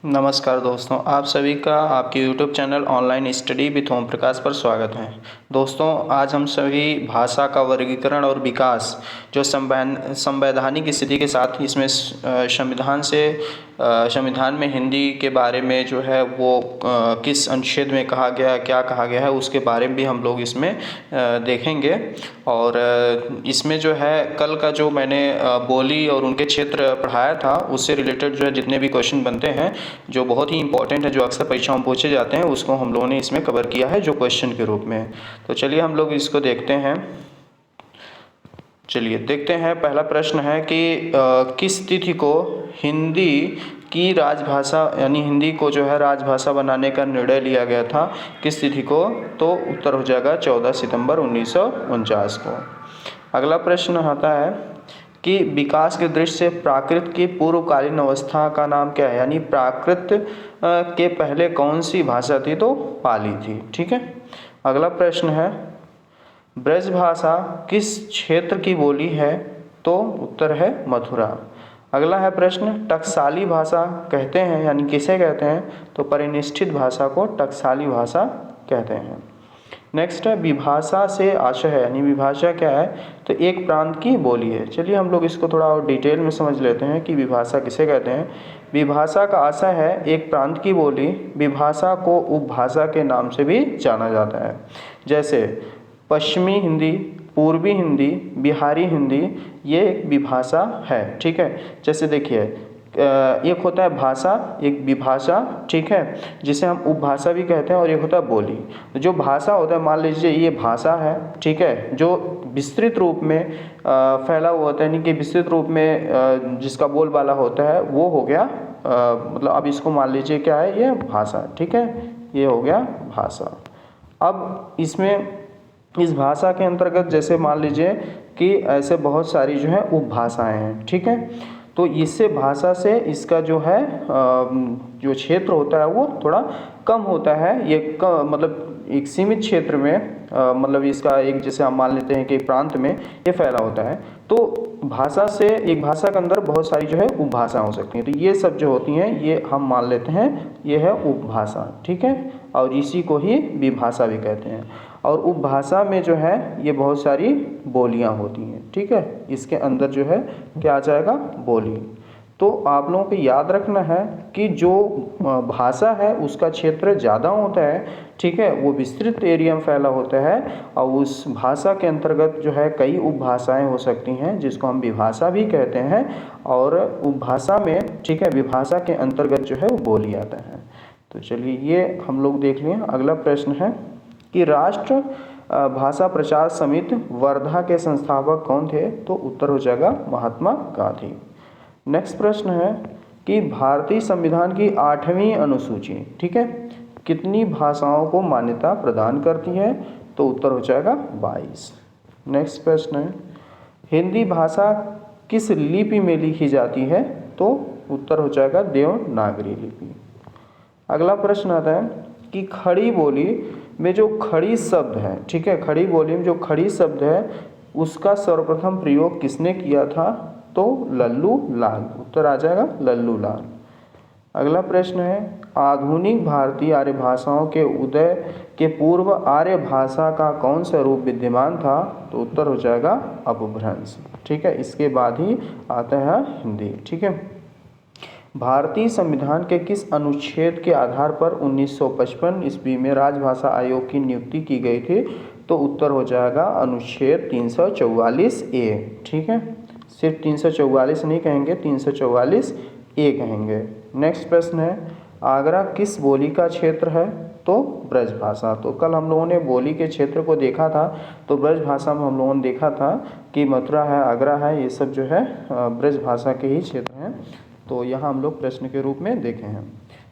नमस्कार दोस्तों, आप सभी का आपके YouTube channel online study with Om Prakash पर स्वागत है। दोस्तों, आज हम सभी भाषा का वर्गीकरण और विकास जो संवैधानिक स्थिति के साथ इसमें संविधान में हिंदी के बारे में जो है वो किस अनुच्छेद में कहा गया है, क्या कहा गया है, उसके बारे में भी हम लोग इसमें देखेंगे। और इसमें जो है कल का जो मैंने बोली और उनके क्षेत्र पढ़ाया था उससे रिलेटेड जो है जितने भी क्वेश्चन बनते हैं जो बहुत ही इंपॉर्टेंट है, जो अक्सर परीक्षाओं में पूछे जाते हैं, उसको हम लोगों ने इसमें कवर किया है जो क्वेश्चन के रूप में। तो चलिए हम लोग इसको देखते हैं। चलिए देखते हैं। पहला प्रश्न है कि किस तिथि को हिंदी की राजभाषा यानी हिंदी को जो है राजभाषा बनाने का निर्णय लिया गया था, किस तिथि को? तो उत्तर हो जाएगा 14 सितंबर 1949 को। अगला प्रश्न आता है कि विकास के दृष्टि से प्राकृत की पूर्वकालीन अवस्था का नाम क्या है, यानी प्राकृत के पहले कौन सी भाषा थी? तो पाली थी। ठीक है। अगला प्रश्न है ब्रजभाषा किस क्षेत्र की बोली है? तो उत्तर है मथुरा। अगला है प्रश्न टकसाली भाषा कहते हैं यानी किसे कहते हैं? तो परिनिष्ठित भाषा को टकसाली भाषा कहते हैं। नेक्स्ट है विभाषा से आशय है, यानी विभाषा क्या है? तो एक प्रांत की बोली है। चलिए हम लोग इसको थोड़ा और डिटेल में समझ लेते हैं कि विभाषा किसे कहते हैं। विभाषा का आशय है एक प्रांत की बोली। विभाषा को उपभाषा के नाम से भी जाना जाता है, जैसे पश्चिमी हिंदी, पूर्वी हिंदी, बिहारी हिंदी, ये एक विभाषा है। ठीक है। जैसे देखिए एक होता है भाषा, एक विभाषा, ठीक है, जिसे हम उपभाषा भी कहते हैं, और एक होता है बोली। तो जो भाषा होता है, मान लीजिए ये भाषा है, ठीक है, जो विस्तृत रूप में फैला हुआ होता है, यानी कि विस्तृत रूप में जिसका बोलबाला होता है वो हो गया मतलब अब इसको मान लीजिए क्या है, ये भाषा। ठीक है, ये हो गया भाषा। अब इसमें इस भाषा के अंतर्गत जैसे मान लीजिए कि ऐसे बहुत सारी जो है उपभाषाएं हैं। ठीक है। तो इससे भाषा से इसका जो है जो क्षेत्र होता है वो थोड़ा कम होता है। ये मतलब एक सीमित क्षेत्र में मतलब इसका एक जैसे हम मान लेते हैं कि प्रांत में ये फैला होता है। तो भाषा से एक भाषा के अंदर बहुत सारी जो है उपभाषा हो सकती हैं। तो ये सब जो होती हैं ये हम मान लेते हैं ये है उपभाषा। ठीक है। और इसी को ही विभाषा भी कहते हैं। और उपभाषा में जो है ये बहुत सारी बोलियां होती हैं। ठीक है। इसके अंदर जो है क्या आ जाएगा? बोली। तो आप लोगों को याद रखना है कि जो भाषा है उसका क्षेत्र ज़्यादा होता है, ठीक है, वो विस्तृत एरिया में फैला होता है, और उस भाषा के अंतर्गत जो है कई उपभाषाएं हो सकती हैं जिसको हम विभाषा भी कहते हैं। और उपभाषा में, ठीक है, विभाषा के अंतर्गत जो है वो बोली आता है। तो चलिए ये हम लोग देख लिए। अगला प्रश्न है कि राष्ट्र भाषा प्रचार समिति वर्धा के संस्थापक कौन थे? तो उत्तर हो जाएगा महात्मा गांधी। नेक्स्ट प्रश्न है कि भारतीय संविधान की 8वीं अनुसूची, ठीक है, कितनी भाषाओं को मान्यता प्रदान करती है? तो उत्तर हो जाएगा 22। नेक्स्ट प्रश्न है हिंदी भाषा किस लिपि में लिखी जाती है? तो उत्तर हो जाएगा देवनागरी लिपि। अगला प्रश्न आता है कि खड़ी बोली में जो खड़ी शब्द है, ठीक है, खड़ी बोली में जो खड़ी शब्द है उसका सर्वप्रथम प्रयोग किसने किया था? तो लल्लू लाल। उत्तर आ जाएगा लल्लू लाल। अगला प्रश्न है आधुनिक भारतीय आर्य भाषाओं के उदय के पूर्व आर्य भाषा का कौन सा रूप विद्यमान था? तो उत्तर हो जाएगा अपभ्रंश। ठीक है। इसके बाद ही आता है हिंदी। ठीक है। भारतीय संविधान के किस अनुच्छेद के आधार पर 1955 ईस्वी में राजभाषा आयोग की नियुक्ति की गई थी? तो उत्तर हो जाएगा अनुच्छेद 344 ए। ठीक है। सिर्फ 344 नहीं कहेंगे, 344 ए कहेंगे। नेक्स्ट प्रश्न है आगरा किस बोली का क्षेत्र है? तो ब्रजभाषा। तो कल हम लोगों ने बोली के क्षेत्र को देखा था, तो ब्रजभाषा में हम लोगों ने देखा था कि मथुरा है, आगरा है, ये सब जो है ब्रजभाषा के ही क्षेत्र हैं। तो यहाँ हम लोग प्रश्न के रूप में देखे हैं।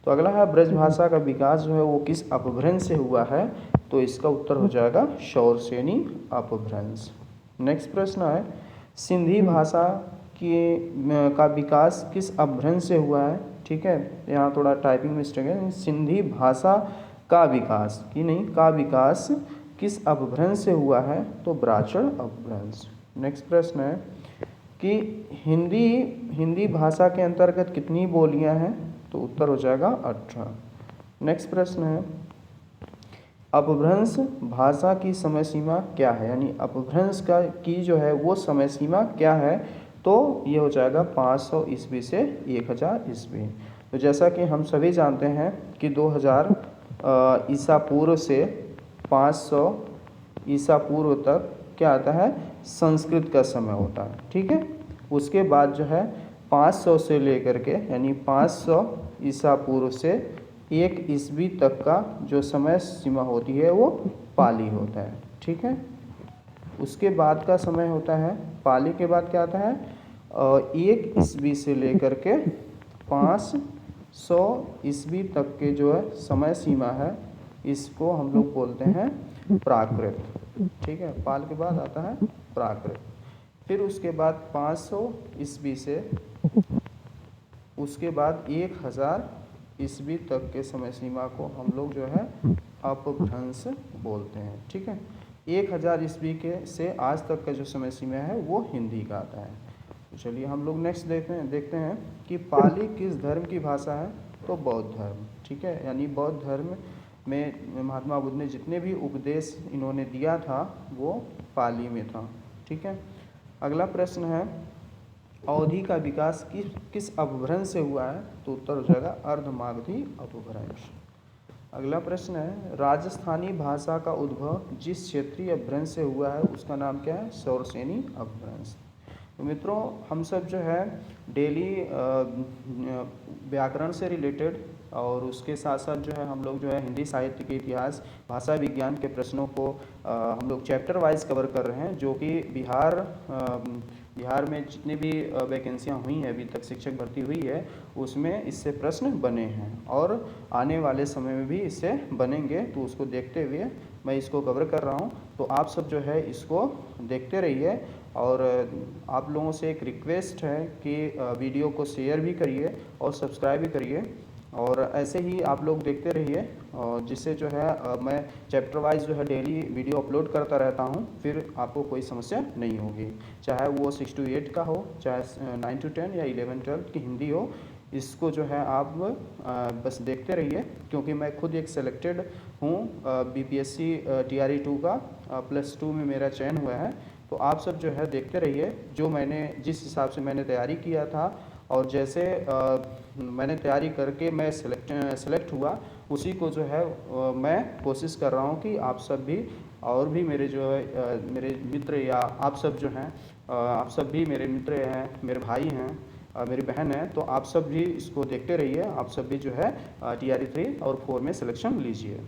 तो अगला है ब्रजभाषा का विकास जो है वो किस अपभ्रंश से हुआ है? तो इसका उत्तर हो जाएगा शौरसेनी अपभ्रंश। नेक्स्ट प्रश्न है सिंधी भाषा का विकास किस अपभ्रंश से हुआ है? ठीक है, यहाँ थोड़ा टाइपिंग मिस्टेक है। सिंधी भाषा का विकास की नहीं, का विकास किस अपभ्रंश से हुआ है? तो ब्राह्मण अपभ्रंश। नेक्स्ट प्रश्न है कि हिंदी भाषा के अंतर्गत कितनी बोलियां हैं? तो उत्तर हो जाएगा 18। नेक्स्ट प्रश्न है, अपभ्रंश भाषा की समय सीमा क्या है, यानी अपभ्रंश का की जो है वो समय सीमा क्या है, तो ये हो जाएगा 500 ईस्वी से 1000 ईस्वी। तो जैसा कि हम सभी जानते हैं कि 2000 ईसा पूर्व से 500 ईसा पूर्व तक क्या आता है, संस्कृत का समय होता है, ठीक है। उसके बाद जो है 500 से लेकर के यानी 500 ईसा पूर्व से 1 ईस्वी तक का जो समय सीमा होती है वो पाली होता है, ठीक है। उसके बाद का समय होता है, पाली के बाद क्या आता है, 1 ईस्वी से लेकर के 500 ईस्वी तक के जो है समय सीमा है, इसको हम लोग बोलते हैं प्राकृत, ठीक है। पाल के बाद आता है प्राकृत। फिर उसके बाद 500 ईस्वी से उसके बाद 1000 ईस्वी तक के समय सीमा को हम लोग जो है अपभ्रंश बोलते हैं, ठीक है। 1000 ईस्वी के से आज तक का जो समय सीमा है वो हिंदी का आता है। तो चलिए हम लोग नेक्स्ट देखते हैं कि पाली किस धर्म की भाषा है, तो बौद्ध धर्म, ठीक है। यानी बौद्ध धर्म में महात्मा बुद्ध ने जितने भी उपदेश इन्होंने दिया था वो पाली में था, ठीक है। अगला प्रश्न है, अवधि का विकास किस अपभ्रंश से हुआ है, तो उत्तर हो जाएगा अर्धमागधी अपभ्रंश। अगला प्रश्न है, राजस्थानी भाषा का उद्भव जिस क्षेत्रीय अपभ्रंश से हुआ है उसका नाम क्या है, शौरसेनी अपभ्रंश। तो मित्रों हम सब जो है डेली व्याकरण से रिलेटेड और उसके साथ साथ जो है हम लोग जो है हिंदी साहित्य के इतिहास, भाषा विज्ञान के प्रश्नों को हम लोग चैप्टर वाइज कवर कर रहे हैं, जो कि बिहार में जितनी भी वैकेंसियां हुई हैं अभी तक शिक्षक भर्ती हुई है उसमें इससे प्रश्न बने हैं और आने वाले समय में भी इससे बनेंगे। तो उसको देखते हुए मैं इसको कवर कर रहा हूं, तो आप सब जो है इसको देखते रहिए। और आप लोगों से एक रिक्वेस्ट है कि वीडियो को शेयर भी करिए और सब्सक्राइब भी करिए, और ऐसे ही आप लोग देखते रहिए, और जिससे जो है मैं चैप्टर वाइज जो है डेली वीडियो अपलोड करता रहता हूं, फिर आपको कोई समस्या नहीं होगी, चाहे वो 6 to 8 का हो, चाहे 9 to 10 या 11-12 की हिंदी हो। इसको जो है आप बस देखते रहिए, क्योंकि मैं खुद एक सेलेक्टेड हूँ BPSC TRE 2 का, +2 में मेरा चयन हुआ है। तो आप सब जो है देखते रहिए, जो मैंने जिस हिसाब से मैंने तैयारी किया था और जैसे मैंने तैयारी करके मैं सेलेक्ट हुआ, उसी को जो है मैं कोशिश कर रहा हूँ कि आप सब भी और भी मेरे जो है मेरे मित्र या आप सब जो हैं आप सब भी मेरे मित्र हैं, मेरे भाई हैं, मेरी बहन है, तो आप सब भी इसको देखते रहिए, आप सब भी जो है TRE 3 और 4 में सिलेक्शन लीजिए।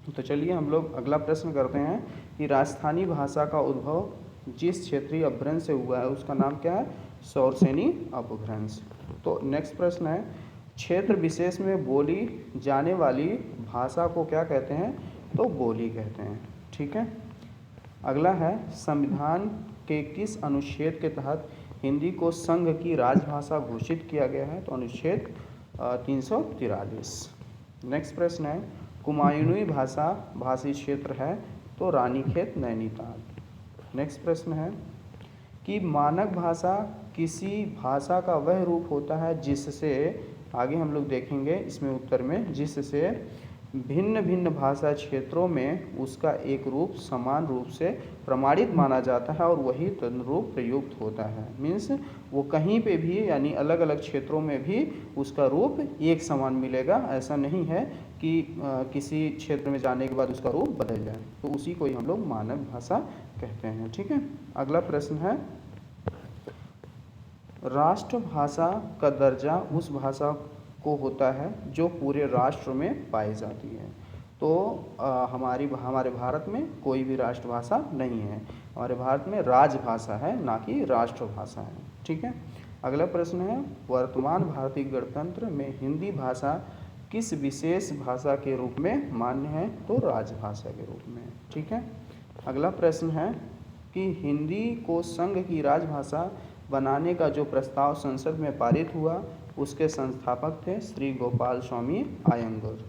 तो चलिए हम लोग अगला प्रश्न करते हैं कि राजस्थानी भाषा का उद्भव जिस क्षेत्रीय अपभ्रंश से हुआ है उसका नाम क्या है, शौरसेनी अपभ्रंश। तो नेक्स्ट प्रश्न है, क्षेत्र विशेष में बोली जाने वाली भाषा को क्या कहते हैं, तो बोली कहते हैं, ठीक है। अगला है, संविधान के किस अनुच्छेद के तहत हिंदी को संघ की राजभाषा घोषित किया गया है, तो अनुच्छेद 343। नेक्स्ट प्रश्न है, कुमायूनी भाषा भाषी क्षेत्र है, तो रानीखेत नैनीताल। नेक्स्ट प्रश्न है कि मानक भाषा किसी भाषा का वह रूप होता है जिससे, आगे हम लोग देखेंगे इसमें उत्तर में, जिससे भिन्न भिन्न भाषा क्षेत्रों में उसका एक रूप समान रूप से प्रमाणित माना जाता है और वही तदनुरूप प्रयुक्त होता है। मीन्स वो कहीं पे भी यानी अलग अलग क्षेत्रों में भी उसका रूप एक समान मिलेगा, ऐसा नहीं है कि किसी क्षेत्र में जाने के बाद उसका रूप बदल जाए, तो उसी को ही हम लोग मानक भाषा कहते हैं, ठीक है। अगला प्रश्न है, राष्ट्रभाषा का दर्जा उस भाषा को होता है जो पूरे राष्ट्र में पाई जाती है। तो हमारे भारत में कोई भी राष्ट्रभाषा नहीं है, हमारे भारत में राजभाषा है ना कि राष्ट्रभाषा है, ठीक है। अगला प्रश्न है, वर्तमान भारतीय गणतंत्र में हिंदी भाषा किस विशेष भाषा के रूप में मान्य है, तो राजभाषा के रूप में, ठीक है। अगला प्रश्न है कि हिंदी को संघ की राजभाषा बनाने का जो प्रस्ताव संसद में पारित हुआ उसके संस्थापक थे श्री गोपाल स्वामी अयंगर।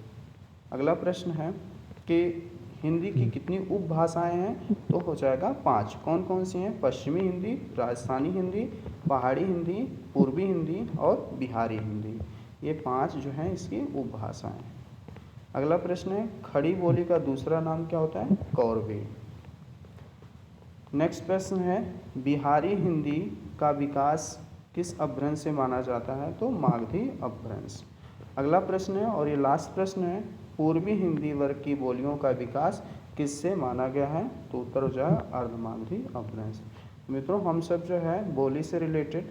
अगला प्रश्न है कि हिंदी की कितनी उपभाषाएं हैं, तो हो जाएगा 5। कौन कौन सी हैं, पश्चिमी हिंदी, राजस्थानी हिंदी, पहाड़ी हिंदी, पूर्वी हिंदी और बिहारी हिंदी। ये 5 जो हैं इसकी उपभाषाएं। अगला प्रश्न है, खड़ी बोली का दूसरा नाम क्या होता है? कौरवी। नेक्स्ट प्रश्न है, बिहारी हिंदी का विकास किस अपभ्रंश से माना जाता है? तो मागधी अपभ्रंश। अगला प्रश्न है और ये लास्ट प्रश्न है, पूर्वी हिंदी वर्ग की बोलियों का विकास किससे माना गया है? तो उत्तर हो जाएगा अर्धमागधी अपभ्रंश। मित्रों, हम सब जो है बोली से रिलेटेड,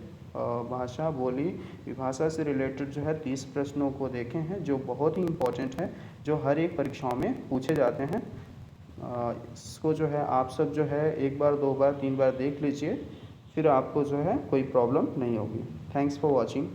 भाषा, बोली, विभाषा से रिलेटेड जो है 30 प्रश्नों को देखे हैं, जो बहुत ही इम्पोर्टेंट है, जो हर एक परीक्षाओं में पूछे जाते हैं। इसको जो है आप सब जो है 1 बार 2 बार 3 बार देख लीजिए, फिर आपको जो है कोई प्रॉब्लम नहीं होगी। Thanks for watching.